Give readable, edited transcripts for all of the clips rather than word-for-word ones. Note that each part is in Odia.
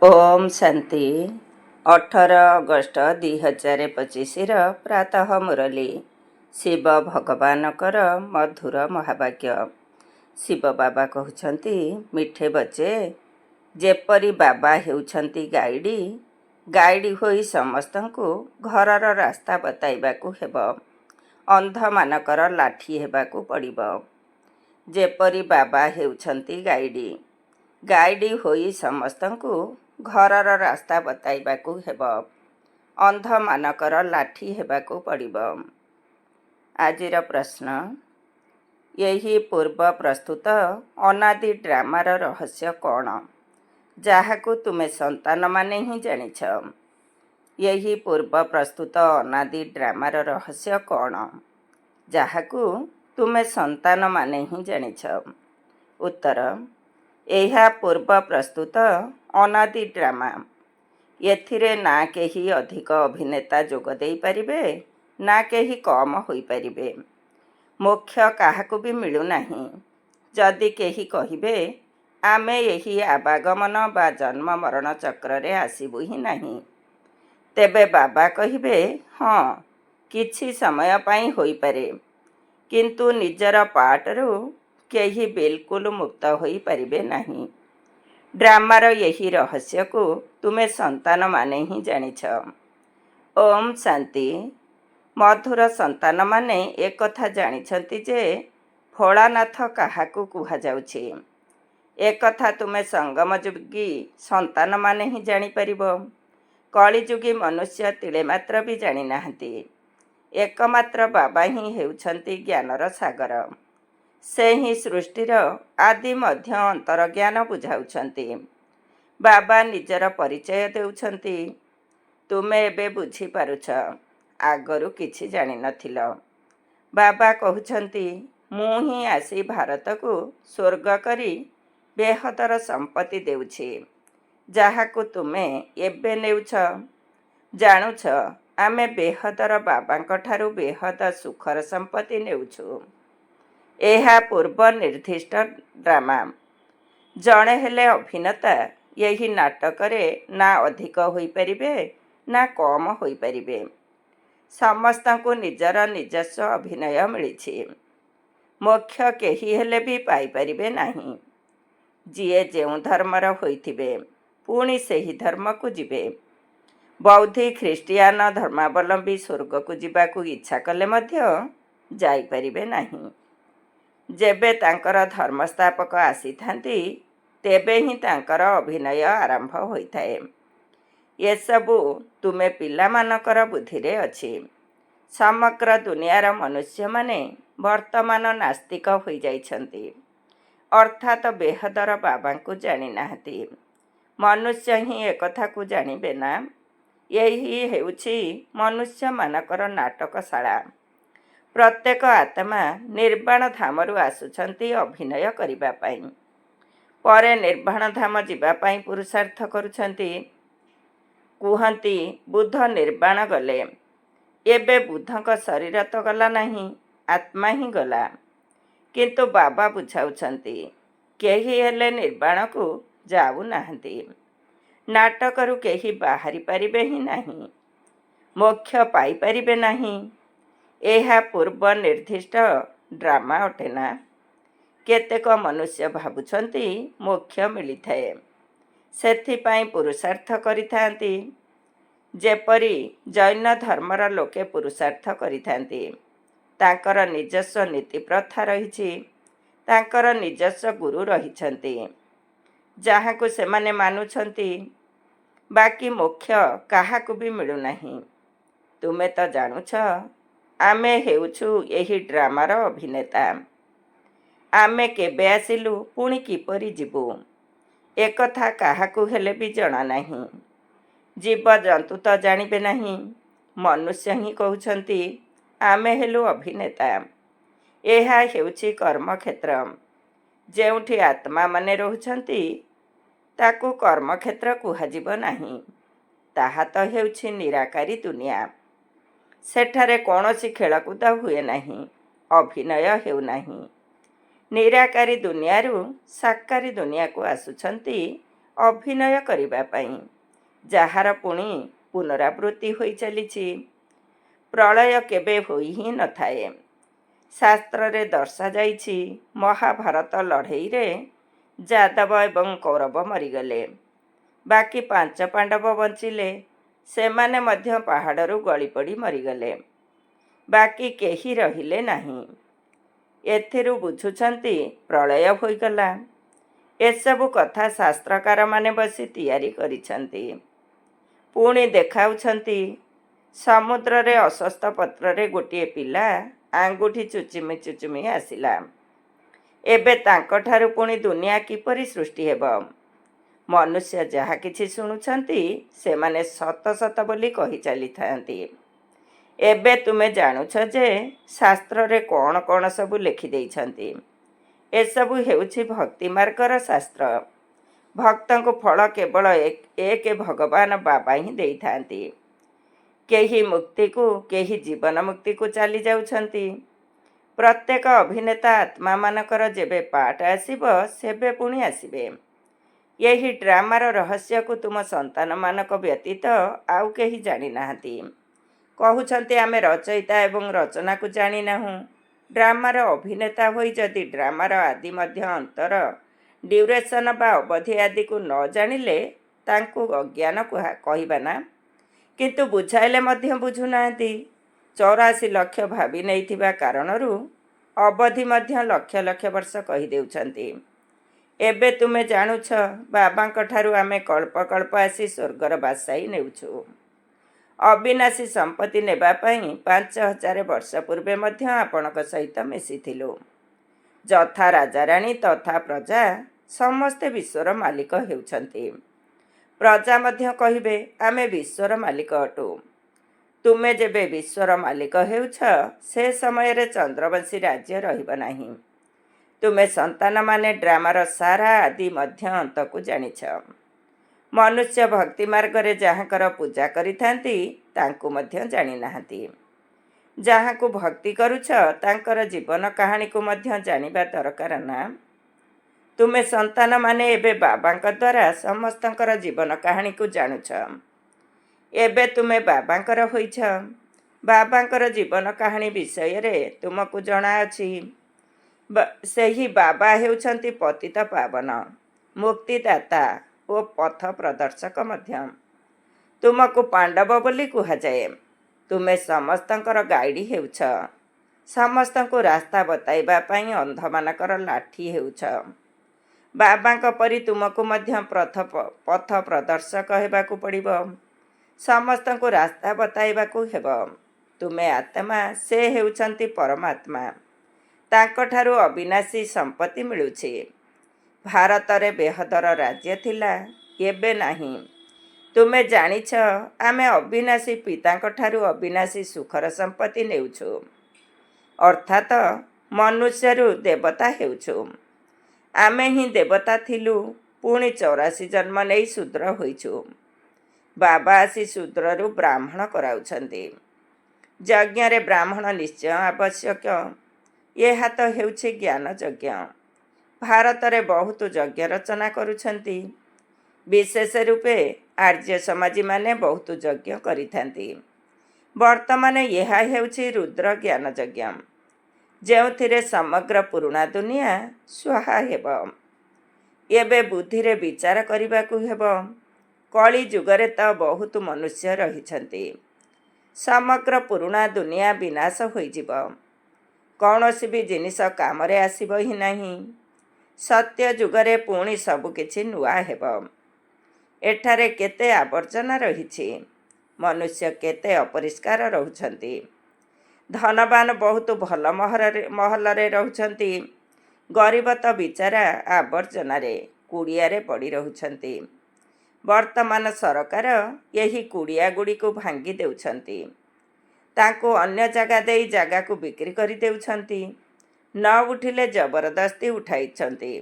ଓମ୍ ଶାନ୍ତି। 18 ଅଗଷ୍ଟ 2025 ପ୍ରାତଃ ମୁରଲୀ। ଶିବ ଭଗବାନଙ୍କର ମଧୁର ମହାବାକ୍ୟ। ଶିବ ବାବା କହୁଛନ୍ତି, ମିଠେ ବଚେ ଯେପରି ବାବା ହେଉଛନ୍ତି ଗାଇଡ଼ ହୋଇ ସମସ୍ତଙ୍କୁ ଘରର ରାସ୍ତା ବତାଇବାକୁ ହେବ। ଅନ୍ଧମାନଙ୍କର ଲାଠି ହେବାକୁ ପଡ଼ିବ। ଯେପରି ବାବା ହେଉଛନ୍ତି ଗାଇଡ଼ ହୋଇ ସମସ୍ତଙ୍କୁ ଘରର ରାସ୍ତା ବତାଇବାକୁ ହେବ। ଅନ୍ଧମାନଙ୍କର ଲାଠି ହେବାକୁ ପଡ଼ିବ। ଆଜିର ପ୍ରଶ୍ନ, ଏହି ପୂର୍ବ ପ୍ରସ୍ତୁତ ଅନାଦି ଡ୍ରାମାର ରହସ୍ୟ କ'ଣ, ଯାହାକୁ ତୁମେ ସନ୍ତାନମାନେ ହିଁ ଜାଣିଛ? ଏହି ପୂର୍ବ ପ୍ରସ୍ତୁତ ଅନାଦି ଡ୍ରାମାର ରହସ୍ୟ କ'ଣ, ଯାହାକୁ ତୁମେ ସନ୍ତାନମାନେ ହିଁ ଜାଣିଛ? ଉତ୍ତର, ଏହା ପୂର୍ବ ପ୍ରସ୍ତୁତ ଅନାଦି ଡ୍ରାମା। ଏଥିରେ ନା କେହି ଅଧିକ ଅଭିନେତା ଯୋଗ ଦେଇପାରିବେ, ନା କେହି କମ୍ ହୋଇପାରିବେ। ମୋକ୍ଷ କାହାକୁ ବି ମିଳୁନାହିଁ। ଯଦି କେହି କହିବେ, ଆମେ ଏହି ଆବାଗମନ ବା ଜନ୍ମ ମରଣ ଚକ୍ରରେ ଆସିବୁ ହିଁ ନାହିଁ, ତେବେ ବାବା କହିବେ, ହଁ, କିଛି ସମୟ ପାଇଁ ହୋଇପାରେ, କିନ୍ତୁ ନିଜର ପାର୍ଟରୁ କେହି ବିଲକୁଲ ମୁକ୍ତ ହୋଇପାରିବେ ନାହିଁ। ଡ୍ରାମାର ଏହି ରହସ୍ୟକୁ ତୁମେ ସନ୍ତାନମାନେ ହିଁ ଜାଣିଛ। ଓମ୍ ଶାନ୍ତି। ମଧୁର ସନ୍ତାନମାନେ ଏକଥା ଜାଣିଛନ୍ତି ଯେ ଭୋଳାନାଥ କାହାକୁ କୁହାଯାଉଛି। ଏକଥା ତୁମେ ସଙ୍ଗମଯୁଗୀ ସନ୍ତାନମାନେ ହିଁ ଜାଣିପାରିବ। କଳିଯୁଗୀ ମନୁଷ୍ୟ ତିଳେ ମାତ୍ର ବି ଜାଣିନାହାନ୍ତି। ଏକମାତ୍ର ବାବା ହିଁ ହେଉଛନ୍ତି ଜ୍ଞାନର ସାଗର। ସେ ହିଁ ସୃଷ୍ଟିର ଆଦି ମଧ୍ୟ ଅନ୍ତରଜ୍ଞାନ ବୁଝାଉଛନ୍ତି। ବାବା ନିଜର ପରିଚୟ ଦେଉଛନ୍ତି। ତୁମେ ଏବେ ବୁଝିପାରୁଛ, ଆଗରୁ କିଛି ଜାଣିନଥିଲ। ବାବା କହୁଛନ୍ତି, ମୁଁ ହିଁ ଆସି ଭାରତକୁ ସ୍ୱର୍ଗ କରି ବେହଦର ସମ୍ପତ୍ତି ଦେଉଛି, ଯାହାକୁ ତୁମେ ଏବେ ନେଉଛ। ଜାଣୁଛ, ଆମେ ବେହଦର ବାବାଙ୍କ ଠାରୁ ବେହଦ ସୁଖର ସମ୍ପତ୍ତି ନେଉଛୁ। ଏହା ପୂର୍ବ ନିର୍ଦ୍ଦିଷ୍ଟ ଡ୍ରାମା। ଜଣେ ହେଲେ ଅଭିନେତା ଏହି ନାଟକରେ ନା ଅଧିକ ହୋଇପାରିବେ, ନା କମ୍ ହୋଇପାରିବେ। ସମସ୍ତଙ୍କୁ ନିଜର ନିଜସ୍ୱ ଅଭିନୟ ମିଳିଛି। ମୋକ୍ଷ କେହି ହେଲେ ବି ପାଇପାରିବେ ନାହିଁ। ଯିଏ ଯେଉଁ ଧର୍ମର ହୋଇଥିବେ, ପୁଣି ସେହି ଧର୍ମକୁ ଯିବେ। ବୌଦ୍ଧ ଖ୍ରୀଷ୍ଟିଆନ ଧର୍ମାବଲମ୍ବୀ ସ୍ୱର୍ଗକୁ ଯିବାକୁ ଇଚ୍ଛା କଲେ ମଧ୍ୟ ଯାଇପାରିବେ ନାହିଁ। ଯେବେ ତାଙ୍କର ଧର୍ମସ୍ଥାପକ ଆସିଥାନ୍ତି, ତେବେ ହିଁ ତାଙ୍କର ଅଭିନୟ ଆରମ୍ଭ ହୋଇଥାଏ। ଏସବୁ ତୁମେ ପିଲାମାନଙ୍କର ବୁଦ୍ଧିରେ ଅଛି। ସମଗ୍ର ଦୁନିଆର ମନୁଷ୍ୟମାନେ ବର୍ତ୍ତମାନ ନାସ୍ତିକ ହୋଇଯାଇଛନ୍ତି, ଅର୍ଥାତ୍ ବେହଦର ବାବାଙ୍କୁ ଜାଣିନାହାନ୍ତି। ମନୁଷ୍ୟ ହିଁ ଏକଥାକୁ ଜାଣିବେ ନା। ଏହି ହେଉଛି ମନୁଷ୍ୟମାନଙ୍କର ନାଟକଶାଳା। ପ୍ରତ୍ୟେକ ଆତ୍ମା ନିର୍ବାଣ ଧାମରୁ ଆସୁଛନ୍ତି ଅଭିନୟ କରିବା ପାଇଁ। ପରେ ନିର୍ବାଣ ଧାମ ଯିବା ପାଇଁ ପୁରୁଷାର୍ଥ କରୁଛନ୍ତି। କୁହନ୍ତି, ବୁଦ୍ଧ ନିର୍ବାଣ ଗଲେ। ଏବେ ବୁଦ୍ଧଙ୍କ ଶରୀର ତ ଗଲା ନାହିଁ, ଆତ୍ମା ହିଁ ଗଲା। କିନ୍ତୁ ବାବା ବୁଝାଉଛନ୍ତି, କେହି ହେଲେ ନିର୍ବାଣକୁ ଯାଉନାହାନ୍ତି। ନାଟକରୁ କେହି ବାହାରି ପାରିବେ ହିଁ ନାହିଁ। ମୋକ୍ଷ ପାଇପାରିବେ ନାହିଁ। ଏହା ପୂର୍ବ ନିର୍ଦ୍ଦିଷ୍ଟ ଡ୍ରାମା ଅଟେ ନା। କେତେକ ମନୁଷ୍ୟ ଭାବୁଛନ୍ତି ମୋକ୍ଷ ମିଳିଥାଏ, ସେଥିପାଇଁ ପୁରୁଷାର୍ଥ କରିଥାନ୍ତି। ଯେପରି ଜୈନ ଧର୍ମର ଲୋକେ ପୁରୁଷାର୍ଥ କରିଥାନ୍ତି। ତାଙ୍କର ନିଜସ୍ୱ ନୀତି ପ୍ରଥା ରହିଛି। ତାଙ୍କର ନିଜସ୍ୱ ଗୁରୁ ରହିଛନ୍ତି, ଯାହାକୁ ସେମାନେ ମାନୁଛନ୍ତି। ବାକି ମୋକ୍ଷ କାହାକୁ ବି ମିଳୁନାହିଁ। ତୁମେ ତ ଜାଣୁଛ, ଆମେ ହେଉଛୁ ଏହି ଡ୍ରାମାର ଅଭିନେତା। ଆମେ କେବେ ଆସିଲୁ, ପୁଣି କିପରି ଯିବୁ, ଏକଥା କାହାକୁ ହେଲେ ବି ଜଣା ନାହିଁ। ଜୀବଜନ୍ତୁ ତ ଜାଣିବେ ନାହିଁ। ମନୁଷ୍ୟ ହିଁ କହୁଛନ୍ତି, ଆମେ ହେଲୁ ଅଭିନେତା। ଏହା ହେଉଛି କର୍ମକ୍ଷେତ୍ର। ଯେଉଁଠି ଆତ୍ମାମାନେ ରହୁଛନ୍ତି, ତାକୁ କର୍ମକ୍ଷେତ୍ର କୁହାଯିବ ନାହିଁ। ତାହା ତ ହେଉଛି ନିରାକାରୀ ଦୁନିଆ। ସେଠାରେ କୌଣସି ଖେଳକୁଦ ହୁଏ ନାହିଁ, ଅଭିନୟ ହେଉନାହିଁ। ନିରାକାରୀ ଦୁନିଆରୁ ସାକାରୀ ଦୁନିଆକୁ ଆସୁଛନ୍ତି ଅଭିନୟ କରିବା ପାଇଁ, ଯାହାର ପୁଣି ପୁନରାବୃତ୍ତି ହୋଇ ଚାଲିଛି। ପ୍ରଳୟ କେବେ ହୋଇ ହିଁ ନଥାଏ। ଶାସ୍ତ୍ରରେ ଦର୍ଶାଯାଇଛି, ମହାଭାରତ ଲଢ଼େଇରେ ଯାଦବ ଏବଂ କୌରବ ମରିଗଲେ। ବାକି 5 ପାଣ୍ଡବ ବଞ୍ଚିଲେ। ସେମାନେ ମଧ୍ୟ ପାହାଡ଼ରୁ ଗଳିପଡ଼ି ମରିଗଲେ। ବାକି କେହି ରହିଲେ ନାହିଁ। ଏଥିରୁ ବୁଝୁଛନ୍ତି ପ୍ରଳୟ ହୋଇଗଲା। ଏସବୁ କଥା ଶାସ୍ତ୍ରକାରମାନେ ବସି ତିଆରି କରିଛନ୍ତି। ପୁଣି ଦେଖାଉଛନ୍ତି, ସମୁଦ୍ରରେ ଅଶ୍ୱସ୍ଥ ପତ୍ରରେ ଗୋଟିଏ ପିଲା ଆଙ୍ଗୁଠି ଚୁଚୁମି ଚୁଚୁମି ଆସିଲା। ଏବେ ତାଙ୍କଠାରୁ ପୁଣି ଦୁନିଆ କିପରି ସୃଷ୍ଟି ହେବ? ମନୁଷ୍ୟ ଯାହା କିଛି ଶୁଣୁଛନ୍ତି, ସେମାନେ ସତ ସତ ବୋଲି କହି ଚାଲିଥାନ୍ତି। ଏବେ ତୁମେ ଜାଣୁଛ ଯେ ଶାସ୍ତ୍ରରେ କ'ଣ କ'ଣ ସବୁ ଲେଖିଦେଇଛନ୍ତି। ଏସବୁ ହେଉଛି ଭକ୍ତି ମାର୍ଗର ଶାସ୍ତ୍ର। ଭକ୍ତଙ୍କୁ ଫଳ କେବଳ ଏକ ଭଗବାନ ବାବା ହିଁ ଦେଇଥାନ୍ତି। କେହି ମୁକ୍ତିକୁ, କେହି ଜୀବନ ମୁକ୍ତିକୁ ଚାଲି ଯାଉଛନ୍ତି। ପ୍ରତ୍ୟେକ ଅଭିନେତା ଆତ୍ମାମାନଙ୍କର ଯେବେ ପାଠ ଆସିବ, ସେବେ ପୁଣି ଆସିବେ। ଏହି ଡ୍ରାମାର ରହସ୍ୟକୁ ତୁମ ସନ୍ତାନମାନଙ୍କ ବ୍ୟତୀତ ଆଉ କେହି ଜାଣିନାହାନ୍ତି। କହୁଛନ୍ତି ଆମେ ରଚୟିତା ଏବଂ ରଚନାକୁ ଜାଣିନାହୁଁ। ଡ୍ରାମାର ଅଭିନେତା ହୋଇ ଯଦି ଡ୍ରାମାର ଆଦି ମଧ୍ୟ ଅନ୍ତର, ଡ୍ୟୁରେସନ୍ ବା ଅବଧି ଆଦିକୁ ନ ଜାଣିଲେ ତାଙ୍କୁ ଅଜ୍ଞାନ କହିବା ନା? କିନ୍ତୁ ବୁଝାଇଲେ ମଧ୍ୟ ବୁଝୁନାହାନ୍ତି। 84 ଲକ୍ଷ ଭାବି ନେଇଥିବା କାରଣରୁ ଅବଧି ମଧ୍ୟ ଲକ୍ଷ ଲକ୍ଷ ବର୍ଷ କହିଦେଉଛନ୍ତି। ଏବେ ତୁମେ ଜାଣୁଛ, ବାବାଙ୍କଠାରୁ ଆମେ କଳ୍ପ କଳ୍ପ ଆସି ସ୍ୱର୍ଗର ବାସାଇ ନେଉଛୁ। ଅବିନାଶୀ ସମ୍ପତ୍ତି ନେବା ପାଇଁ 5000 ବର୍ଷ ପୂର୍ବେ ମଧ୍ୟ ଆପଣଙ୍କ ସହିତ ମିଶିଥିଲୁ। ଯଥା ରାଜାରାଣୀ ତଥା ପ୍ରଜା, ସମସ୍ତେ ବିଶ୍ୱର ମାଲିକ ହେଉଛନ୍ତି। ପ୍ରଜା ମଧ୍ୟ କହିବେ, ଆମେ ବିଶ୍ୱର ମାଲିକ ଅଟୁ। ତୁମେ ଯେବେ ବିଶ୍ୱର ମାଲିକ ହେଉଛ, ସେ ସମୟରେ ଚନ୍ଦ୍ରବଂଶୀ ରାଜ୍ୟ ରହିବ ନାହିଁ। ତୁମେ ସନ୍ତାନମାନେ ଡ୍ରାମାର ସାରା ଆଦି ମଧ୍ୟ ଅନ୍ତକୁ ଜାଣିଛ। ମନୁଷ୍ୟ ଭକ୍ତି ମାର୍ଗରେ ଯାହାଙ୍କର ପୂଜା କରିଥାନ୍ତି, ତାଙ୍କୁ ମଧ୍ୟ ଜାଣିନାହାନ୍ତି। ଯାହାଙ୍କୁ ଭକ୍ତି କରୁଛ, ତାଙ୍କର ଜୀବନ କାହାଣୀକୁ ମଧ୍ୟ ଜାଣିବା ଦରକାର ନା? ତୁମେ ସନ୍ତାନମାନେ ଏବେ ବାବାଙ୍କ ଦ୍ୱାରା ସମସ୍ତଙ୍କର ଜୀବନ କାହାଣୀକୁ ଜାଣୁଛ। ଏବେ ତୁମେ ବାବାଙ୍କର ହୋଇଛ। ବାବାଙ୍କର ଜୀବନ କାହାଣୀ ବିଷୟରେ ତୁମକୁ ଜଣାଅଛି। ସେହି ବାବା ହେଉଛନ୍ତି ପତିତ ପାବନ, ମୁକ୍ତିଦାତା ଓ ପଥ ପ୍ରଦର୍ଶକ ମଧ୍ୟ। ତୁମକୁ ପାଣ୍ଡବ ବୋଲି କୁହାଯାଏ। ତୁମେ ସମସ୍ତଙ୍କର ଗାଇଡ଼ ହେଉଛ। ସମସ୍ତଙ୍କୁ ରାସ୍ତା ବତାଇବା ପାଇଁ ଅନ୍ଧମାନଙ୍କର ଲାଠି ହେଉଛ। ବାବାଙ୍କ ପରି ତୁମକୁ ମଧ୍ୟ ପଥ ପ୍ରଦର୍ଶକ ହେବାକୁ ପଡ଼ିବ। ସମସ୍ତଙ୍କୁ ରାସ୍ତା ବତାଇବାକୁ ହେବ। ତୁମେ ଆତ୍ମା, ସେ ହେଉଛନ୍ତି ପରମାତ୍ମା। ତାଙ୍କଠାରୁ ଅବିନାଶୀ ସମ୍ପତ୍ତି ମିଳୁଛି। ଭାରତରେ ବେହଦର ରାଜ୍ୟ ଥିଲା, ଏବେ ନାହିଁ। ତୁମେ ଜାଣିଛ, ଆମେ ଅବିନାଶୀ ପିତାଙ୍କଠାରୁ ଅବିନାଶୀ ସୁଖର ସମ୍ପତ୍ତି ନେଉଛୁ। ଅର୍ଥାତ୍ ମନୁଷ୍ୟରୁ ଦେବତା ହେଉଛୁ। ଆମେ ହିଁ ଦେବତା ଥିଲୁ, ପୁଣି 84 ଜନ୍ମ ନେଇ ଶୂଦ୍ର ହୋଇଛୁ। ବାବା ଆସି ଶୂଦ୍ରରୁ ବ୍ରାହ୍ମଣ କରାଉଛନ୍ତି। ଯଜ୍ଞରେ ବ୍ରାହ୍ମଣ ନିଶ୍ଚୟ ଆବଶ୍ୟକ। ଏହା ତ ହେଉଛି ଜ୍ଞାନ ଯଜ୍ଞ। ଭାରତରେ ବହୁତ ଯଜ୍ଞ ରଚନା କରୁଛନ୍ତି। ବିଶେଷ ରୂପେ ଆର୍ଯ୍ୟ ସମାଜୀମାନେ ବହୁତ ଯଜ୍ଞ କରିଥାନ୍ତି। ବର୍ତ୍ତମାନ ଏହା ହେଉଛି ରୁଦ୍ର ଜ୍ଞାନ ଯଜ୍ଞ, ଯେଉଁଥିରେ ସମଗ୍ର ପୁରୁଣା ଦୁନିଆ ସ୍ୱାହା ହେବ। ଏବେ ବୁଦ୍ଧିରେ ବିଚାର କରିବାକୁ ହେବ। କଳି ଯୁଗରେ ତ ବହୁତ ମନୁଷ୍ୟ ରହିଛନ୍ତି। ସମଗ୍ର ପୁରୁଣା ଦୁନିଆ ବିନାଶ ହୋଇଯିବ। କୌଣସି ବି ଜିନିଷ କାମରେ ଆସିବ ହିଁ ନାହିଁ। ସତ୍ୟ ଯୁଗରେ ପୁଣି ସବୁକିଛି ନୂଆ ହେବ। ଏଠାରେ କେତେ ଆବର୍ଜନା ରହିଛି। ମନୁଷ୍ୟ କେତେ ଅପରିଷ୍କାର ରହୁଛନ୍ତି। ଧନବାନ ବହୁତ ଭଲ ମହଲରେ ରହୁଛନ୍ତି। ଗରିବ ତ ବିଚାରା ଆବର୍ଜନାରେ, କୁଡ଼ିଆରେ ପଡ଼ି ରହୁଛନ୍ତି। ବର୍ତ୍ତମାନ ସରକାର ଏହି କୁଡ଼ିଆଗୁଡ଼ିକୁ ଭାଙ୍ଗି ଦେଉଛନ୍ତି। ତାଙ୍କୁ ଅନ୍ୟ ଜାଗା ଦେଇ ଜାଗାକୁ ବିକ୍ରି କରିଦେଉଛନ୍ତି। ନ ଉଠିଲେ ଜବରଦସ୍ତି ଉଠାଇଛନ୍ତି।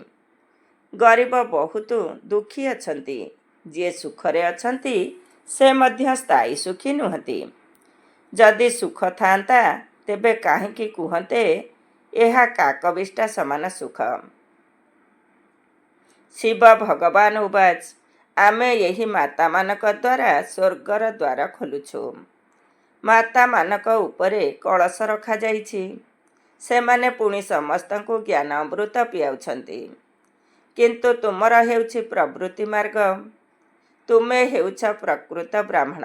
ଗରିବ ବହୁତ ଦୁଃଖୀ ଅଛନ୍ତି। ଯିଏ ସୁଖରେ ଅଛନ୍ତି, ସେ ମଧ୍ୟ ସ୍ଥାୟୀ ସୁଖୀ ନୁହନ୍ତି। ଯଦି ସୁଖ ଥାଆନ୍ତା, ତେବେ କାହିଁକି କୁହନ୍ତେ ଏହା କାକବିଷ୍ଟା ସମାନ ସୁଖ? ଶିବ ଭଗବାନ ଉବାଚ, ଆମେ ଏହି ମାତାମାନଙ୍କ ଦ୍ୱାରା ସ୍ୱର୍ଗର ଦ୍ୱାର ଖୋଲୁଛୁ। ମାତାମାନଙ୍କ ଉପରେ କଳସ ରଖାଯାଇଛି। ସେମାନେ ପୁଣି ସମସ୍ତଙ୍କୁ ଜ୍ଞାନ ଅମୃତ ପିଆଉଛନ୍ତି। କିନ୍ତୁ ତୁମର ହେଉଛି ପ୍ରବୃତ୍ତି ମାର୍ଗ। ତୁମେ ହେଉଛ ପ୍ରକୃତ ବ୍ରାହ୍ମଣ,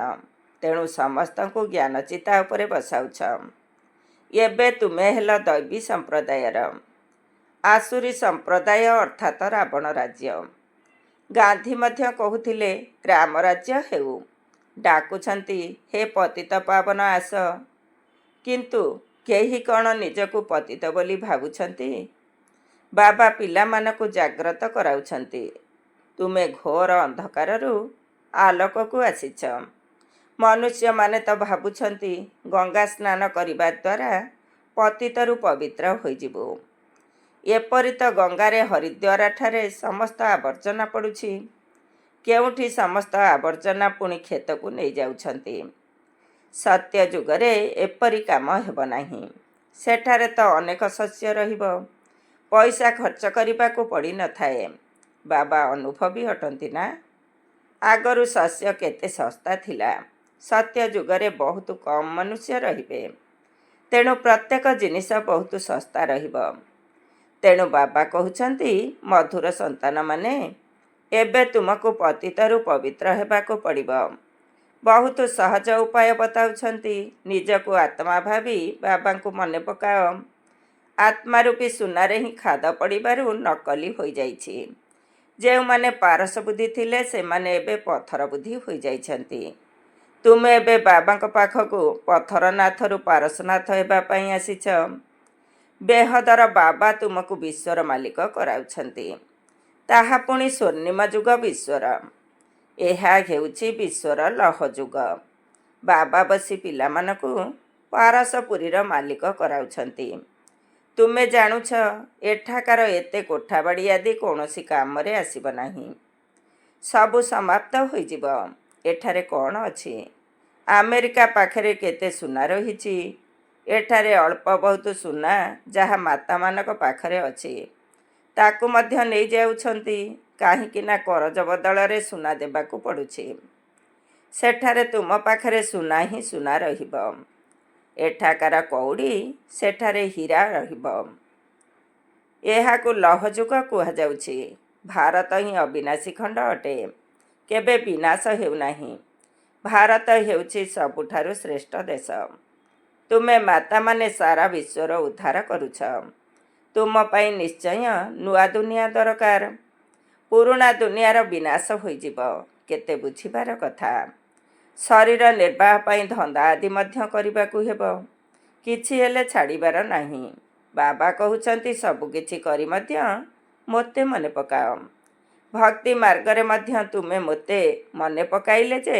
ତେଣୁ ସମସ୍ତଙ୍କୁ ଜ୍ଞାନ ଚିତା ଉପରେ ବସାଉଛ। ଏବେ ତୁମେ ହେଲ ଦୈବୀ ସମ୍ପ୍ରଦାୟର। ଆସୁରୀ ସମ୍ପ୍ରଦାୟ ଅର୍ଥାତ୍ ରାବଣ ରାଜ୍ୟ। ଗାନ୍ଧୀ ମଧ୍ୟ କହୁଥିଲେ ରାମ ରାଜ୍ୟ ହେଉ। ଡାକୁଛନ୍ତି ହେ ପତିତ ପାବନ ଆସ। କିନ୍ତୁ କେହି କ'ଣ ନିଜକୁ ପତିତ ବୋଲି ଭାବୁଛନ୍ତି? ବାବା ପିଲାମାନଙ୍କୁ ଜାଗ୍ରତ କରାଉଛନ୍ତି। ତୁମେ ଘୋର ଅନ୍ଧକାରରୁ ଆଲୋକକୁ ଆସିଛ। ମନୁଷ୍ୟମାନେ ତ ଭାବୁଛନ୍ତି ଗଙ୍ଗା ସ୍ନାନ କରିବା ଦ୍ୱାରା ପତିତରୁ ପବିତ୍ର ହୋଇଯିବୁ। ଏପରି ତ ଗଙ୍ଗାରେ ହରିଦ୍ୱାରଠାରେ ସମସ୍ତ ଆବର୍ଜନା ପଡ଼ୁଛି। କେଉଁଠି ସମସ୍ତ ଆବର୍ଜନା ପୁଣି କ୍ଷେତକୁ ନେଇଯାଉଛନ୍ତି। ସତ୍ୟ ଯୁଗରେ ଏପରି କାମ ହେବ ନାହିଁ। ସେଠାରେ ତ ଅନେକ ଶସ୍ୟ ରହିବ। ପଇସା ଖର୍ଚ୍ଚ କରିବାକୁ ପଡ଼ିନଥାଏ। ବାବା ଅନୁଭବୀ ଅଟନ୍ତି ନା? ଆଗରୁ ଶସ୍ୟ କେତେ ଶସ୍ତା ଥିଲା। ସତ୍ୟ ଯୁଗରେ ବହୁତ କମ୍ ମନୁଷ୍ୟ ରହିବେ। ତେଣୁ ପ୍ରତ୍ୟେକ ଜିନିଷ ବହୁତ ଶସ୍ତା ରହିବ। ତେଣୁ ବାବା କହୁଛନ୍ତି, ମଧୁର ସନ୍ତାନମାନେ, ଏବେ ତୁମକୁ ପତିତରୁ ପବିତ୍ର ହେବାକୁ ପଡ଼ିବ। ବହୁତ ସହଜ ଉପାୟ ବତାଉଛନ୍ତି। ନିଜକୁ ଆତ୍ମା ଭାବି ବାବାଙ୍କୁ ମନେ ପକାଅ। ଆତ୍ମା ରୂପୀ ସୁନାରେ ହିଁ ଖାଦ ପଡ଼ିବାରୁ ନକଲି ହୋଇଯାଇଛି। ଯେଉଁମାନେ ପାରସ ବୁଦ୍ଧି ଥିଲେ ସେମାନେ ଏବେ ପଥର ବୁଦ୍ଧି ହୋଇଯାଇଛନ୍ତି। ତୁମେ ଏବେ ବାବାଙ୍କ ପାଖକୁ ପଥରନାଥରୁ ପାରସନାଥ ହେବା ପାଇଁ ଆସିଛ। ବେହଦର ବାବା ତୁମକୁ ବିଶ୍ୱର ମାଲିକ କରାଉଛନ୍ତି। ତାହା ପୁଣି ସ୍ୱର୍ଣ୍ଣିମ ଯୁଗ ବିଶ୍ୱର। ଏହା ହେଉଛି ବିଶ୍ୱର ଲହ ଯୁଗ। ବାବା ବସି ପିଲାମାନଙ୍କୁ ପାରସପୁରୀର ମାଲିକ କରାଉଛନ୍ତି। ତୁମେ ଜାଣୁଛ ଏଠାକାର ଏତେ କୋଠାବାଡ଼ି ଆଦି କୌଣସି କାମରେ ଆସିବ ନାହିଁ। ସବୁ ସମାପ୍ତ ହୋଇଯିବ। ଏଠାରେ କ'ଣ ଅଛି? ଆମେରିକା ପାଖରେ କେତେ ସୁନା ରହିଛି। ଏଠାରେ ଅଳ୍ପ ବହୁତ ସୁନା ଯାହା ମାତାମାନଙ୍କ ପାଖରେ ଅଛି ତାକୁ ମଧ୍ୟ ନେଇଯାଉଛନ୍ତି। କାହିଁକି ନା କରଜ ବଦଳରେ ସୁନା ଦେବାକୁ ପଡ଼ୁଛି। ସେଠାରେ ତୁମ ପାଖରେ ସୁନା ହିଁ ସୁନା ରହିବ। ଏଠାକାର କଉଡ଼ି ସେଠାରେ ହୀରା ରହିବ। ଏହାକୁ ଲହଯୁଗ କୁହାଯାଉଛି। ଭାରତ ହିଁ ଅବିନାଶୀ ଖଣ୍ଡ ଅଟେ। କେବେ ବିନାଶ ହେଉନାହିଁ। ଭାରତ ହେଉଛି ସବୁଠାରୁ ଶ୍ରେଷ୍ଠ ଦେଶ। ତୁମେ ମାତାମାନେ ସାରା ବିଶ୍ୱର ଉଦ୍ଧାର କରୁଛ। ତୁମ ପାଇଁ ନିଶ୍ଚୟ ନୂଆ ଦୁନିଆ ଦରକାର। ପୁରୁଣା ଦୁନିଆର ବିନାଶ ହୋଇଯିବ। କେତେ ବୁଝିବାର କଥା। ଶରୀର ନିର୍ବାହ ପାଇଁ ଧନ୍ଦା ଆଦି ମଧ୍ୟ କରିବାକୁ ହେବ। କିଛି ହେଲେ ଛାଡ଼ିବାର ନାହିଁ। ବାବା କହୁଛନ୍ତି ସବୁକିଛି କରି ମଧ୍ୟ ମୋତେ ମନେ ପକାଅ। ଭକ୍ତି ମାର୍ଗରେ ମଧ୍ୟ ତୁମେ ମୋତେ ମନେ ପକାଇଲେ ଯେ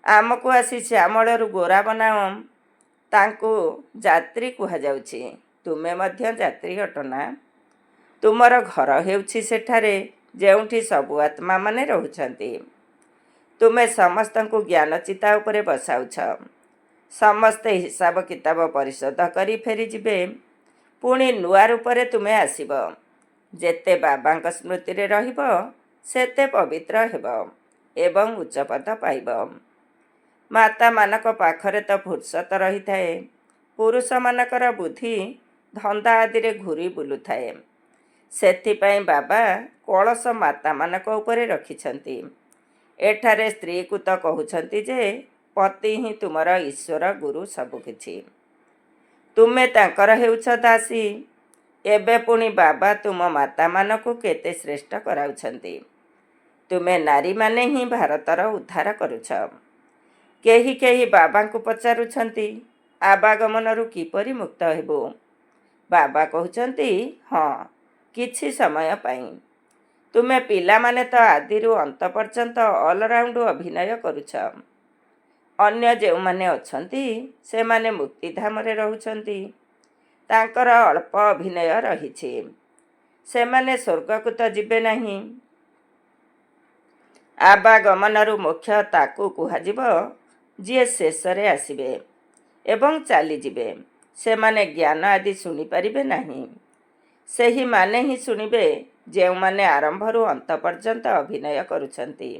ଆମକୁ ଆସି ଶ୍ୟାମଳରୁ ଗୋରା ବନାଅ। ତାଙ୍କୁ ଯାତ୍ରୀ କୁହାଯାଉଛି। ତୁମେ ମଧ୍ୟ ଯାତ୍ରୀ ଅଟନା। ତୁମର ଘର ହେଉଛି ସେଠାରେ ଯେଉଁଠି ସବୁ ଆତ୍ମାମାନେ ରହୁଛନ୍ତି। ତୁମେ ସମସ୍ତଙ୍କୁ ଜ୍ଞାନ ଚିତା ଉପରେ ବସାଉଛ। ସମସ୍ତେ ହିସାବ କିତାବ ପରିଶୋଧ କରି ଫେରିଯିବେ। ପୁଣି ନୂଆ ରୂପରେ ତୁମେ ଆସିବ। ଯେତେ ବାବାଙ୍କ ସ୍ମୃତିରେ ରହିବ ସେତେ ପବିତ୍ର ହେବ ଏବଂ ଉଚ୍ଚପଦ ପାଇବ। ମାତାମାନଙ୍କ ପାଖରେ ତ ଫୁର୍ସତ ରହିଥାଏ। ପୁରୁଷମାନଙ୍କର ବୁଦ୍ଧି ଧନ୍ଦା ଆଦିରେ ଘୂରି ବୁଲୁଥାଏ। ସେଥିପାଇଁ ବାବା କଳସ ମାତାମାନଙ୍କ ଉପରେ ରଖିଛନ୍ତି। ଏଠାରେ ସ୍ତ୍ରୀକୁ ତ କହୁଛନ୍ତି ଯେ ପତି ହିଁ ତୁମର ଈଶ୍ୱର ଗୁରୁ ସବୁକିଛି। ତୁମେ ତାଙ୍କର ହେଉଛ ଦାସୀ। ଏବେ ପୁଣି ବାବା ତୁମ ମାତାମାନଙ୍କୁ କେତେ ଶ୍ରେଷ୍ଠ କରାଉଛନ୍ତି। ତୁମେ ନାରୀମାନେ ହିଁ ଭାରତର ଉଦ୍ଧାର କରୁଛ। କେହି କେହି ବାବାଙ୍କୁ ପଚାରୁଛନ୍ତି ଆବାଗମନରୁ କିପରି ମୁକ୍ତ ହେବୁ? ବାବା କହୁଛନ୍ତି ହଁ, କିଛି ସମୟ ପାଇଁ। ତୁମେ ପିଲାମାନେ ତ ଆଦିରୁ ଅନ୍ତ ପର୍ଯ୍ୟନ୍ତ ଅଲରାଉଣ୍ଡ ଅଭିନୟ କରୁଛ। ଅନ୍ୟ ଯେଉଁମାନେ ଅଛନ୍ତି ସେମାନେ ମୁକ୍ତିଧାମରେ ରହୁଛନ୍ତି। ତାଙ୍କର ଅଳ୍ପ ଅଭିନୟ ରହିଛି। ସେମାନେ ସ୍ୱର୍ଗକୁ ତ ଯିବେ ନାହିଁ। ଆବାଗମନରୁ ମୋକ୍ଷ ତାକୁ କୁହାଯିବ ଯିଏ ଶେଷରେ ଆସିବେ ଏବଂ ଚାଲିଯିବେ। ସେମାନେ ଜ୍ଞାନ ଆଦି ଶୁଣିପାରିବେ ନାହିଁ। ସେହିମାନେ ହିଁ ଶୁଣିବେ ଯେଉଁମାନେ ଆରମ୍ଭରୁ ଅନ୍ତ ପର୍ଯ୍ୟନ୍ତ ଅଭିନୟ କରୁଛନ୍ତି।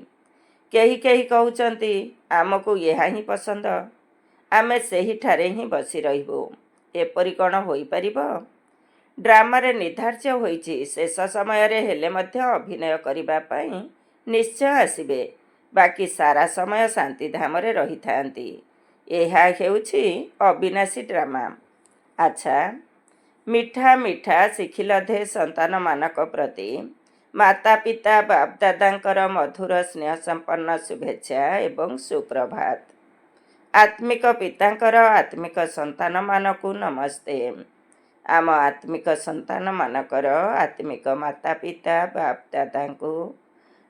କେହି କେହି କହୁଛନ୍ତି ଆମକୁ ଏହା ହିଁ ପସନ୍ଦ, ଆମେ ସେହିଠାରେ ହିଁ ବସି ରହିବୁ। ଏପରି କ'ଣ ହୋଇପାରିବ? ଡ୍ରାମାରେ ନିର୍ଦ୍ଧାର୍ଯ୍ୟ ହୋଇଛି ଶେଷ ସମୟରେ ହେଲେ ମଧ୍ୟ ଅଭିନୟ କରିବା ପାଇଁ ନିଶ୍ଚୟ ଆସିବେ, ବାକି ସାରା ସମୟ ଶାନ୍ତିଧାମରେ ରହିଥାନ୍ତି। ଏହା ହେଉଛି ଅବିନାଶୀ ଡ୍ରାମା। ଆଚ୍ଛା, ମିଠା ମିଠା ଶିଖିଲଧେ ସନ୍ତାନମାନଙ୍କ ପ୍ରତି ମାତା ପିତା ବାପଦାଦାଙ୍କର ମଧୁର ସ୍ନେହ ସମ୍ପନ୍ନ ଶୁଭେଚ୍ଛା ଏବଂ ସୁପ୍ରଭାତ। ଆତ୍ମିକ ପିତାଙ୍କର ଆତ୍ମିକ ସନ୍ତାନମାନଙ୍କୁ ନମସ୍ତେ। ଆମ ଆତ୍ମିକ ସନ୍ତାନମାନଙ୍କର ଆତ୍ମିକ ମାତା ପିତା ବାପଦାଦାଙ୍କୁ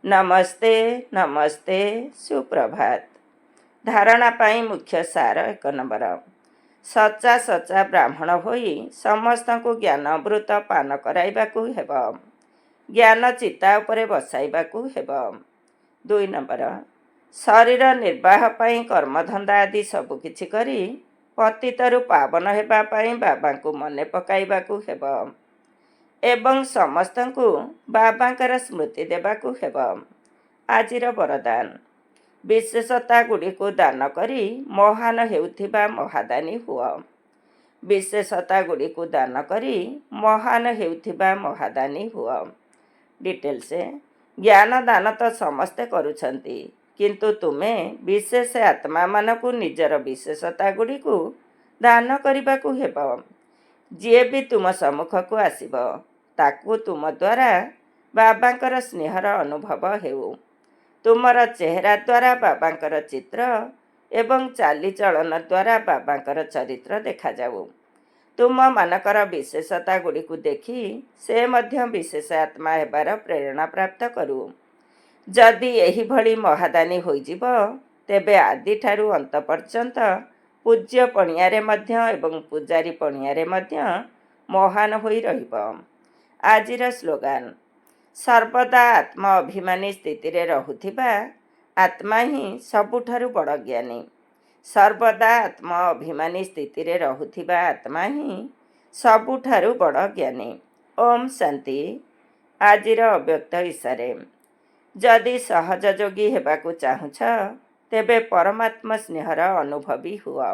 ନମସ୍ତେ ନମସ୍ତେ, ସୁପ୍ରଭାତ। ଧାରଣା ପାଇଁ ମୁଖ୍ୟ ସାର 1 ନମ୍ବର। ସଚା ସଚା ବ୍ରାହ୍ମଣ ହୋଇ ସମସ୍ତଙ୍କୁ ଜ୍ଞାନ ଅମୃତ ପାନ କରାଇବାକୁ ହେବ। ଜ୍ଞାନ ଚିତା ଉପରେ ବସାଇବାକୁ ହେବ। 2 ନମ୍ବର। ଶରୀର ନିର୍ବାହ ପାଇଁ କର୍ମଧନ୍ଦା ଆଦି ସବୁକିଛି କରି ପତିତରୁ ପାବନ ହେବା ପାଇଁ ବାବାଙ୍କୁ ମନେ ପକାଇବାକୁ ହେବ ଏବଂ ସମସ୍ତଙ୍କୁ ବାବାଙ୍କର ସ୍ମୃତି ଦେବାକୁ ହେବ। ଆଜିର ବରଦାନ। ବିଶେଷତା ଗୁଡ଼ିକୁ ଦାନ କରି ମହାନ ହେଉଥିବା ମହାଦାନୀ ହୁଅ। ବିଶେଷତା ଗୁଡ଼ିକୁ ଦାନ କରି ମହାନ ହେଉଥିବା ମହାଦାନୀ ହୁଅ। ଡିଟେଲ୍ସ। ଜ୍ଞାନ ଦାନ ତ ସମସ୍ତେ କରୁଛନ୍ତି, କିନ୍ତୁ ତୁମେ ବିଶେଷ ଆତ୍ମାମାନଙ୍କୁ ନିଜର ବିଶେଷତା ଗୁଡ଼ିକୁ ଦାନ କରିବାକୁ ହେବ। ଯିଏ ବି ତୁମ ସମ୍ମୁଖକୁ ଆସିବ, ତାକୁ ତୁମ ଦ୍ୱାରା ବାବାଙ୍କର ସ୍ନେହର ଅନୁଭବ ହେଉ। ତୁମର ଚେହେରା ଦ୍ୱାରା ବାବାଙ୍କର ଚିତ୍ର ଏବଂ ଚାଲିଚଳନ ଦ୍ୱାରା ବାବାଙ୍କର ଚରିତ୍ର ଦେଖାଯାଉ। ତୁମମାନଙ୍କର ବିଶେଷତା ଗୁଡ଼ିକୁ ଦେଖି ସେ ମଧ୍ୟ ବିଶେଷ ଆତ୍ମା ହେବାର ପ୍ରେରଣା ପ୍ରାପ୍ତ କରୁ। ଯଦି ଏହିଭଳି ମହାଦାନୀ ହୋଇଯିବ, ତେବେ ଆଦିଠାରୁ ଅନ୍ତ ପର୍ଯ୍ୟନ୍ତ ପୂଜ୍ୟ ପଣିଆରେ ମଧ୍ୟ ଏବଂ ପୂଜାରୀ ପଣିଆରେ ମଧ୍ୟ ମହାନ ହୋଇ ରହିବ। ଆଜିର ସ୍ଲୋଗାନ। ସର୍ବଦା ଆତ୍ମ ଅଭିମାନୀ ସ୍ଥିତିରେ ରହୁଥିବା ଆତ୍ମା ହିଁ ସବୁଠାରୁ ବଡ଼ ଜ୍ଞାନୀ। ସର୍ବଦା ଆତ୍ମ ଅଭିମାନୀ ସ୍ଥିତିରେ ରହୁଥିବା ଆତ୍ମା ହିଁ ସବୁଠାରୁ ବଡ଼ ଜ୍ଞାନୀ। ଓମ୍ ଶାନ୍ତି। ଆଜିର ଅବ୍ୟକ୍ତ ଇଶାରେ। ଯଦି ସହଜ ଯୋଗୀ ହେବାକୁ ଚାହୁଁଛ, ତେବେ ପରମାତ୍ମ ସ୍ନେହର ଅନୁଭବୀ ହୁଅ।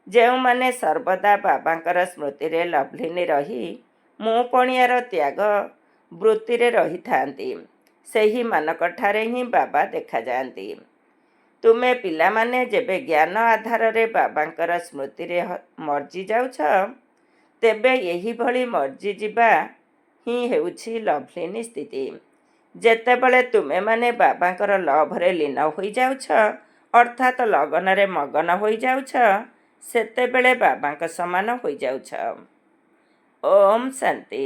ଯେଉଁମାନେ ସର୍ବଦା ବାବାଙ୍କର ସ୍ମୃତିରେ ଲଭ୍ଲିନି ରହି ମୁଁ ପଣିଆର ତ୍ୟାଗ ବୃତ୍ତିରେ ରହିଥାନ୍ତି, ସେହିମାନଙ୍କଠାରେ ହିଁ ବାବା ଦେଖାଯାଆନ୍ତି। ତୁମେ ପିଲାମାନେ ଯେବେ ଜ୍ଞାନ ଆଧାରରେ ବାବାଙ୍କର ସ୍ମୃତିରେ ମର୍ଜି ଯାଉଛ, ତେବେ ଏହିଭଳି ମର୍ଜି ଯିବା ହିଁ ହେଉଛି ଲଭ୍ଲିନି ସ୍ଥିତି। ଯେତେବେଳେ ତୁମେମାନେ ବାବାଙ୍କର ଲଭରେ ଲୀନ ହୋଇଯାଉଛ, ଅର୍ଥାତ୍ ଲଗନରେ ମଗନ ହୋଇଯାଉଛ, ସେତେବେଳେ ବାବାଙ୍କ ସମାନ ହୋଇଯାଉଛ। ଓମ୍ ଶାନ୍ତି।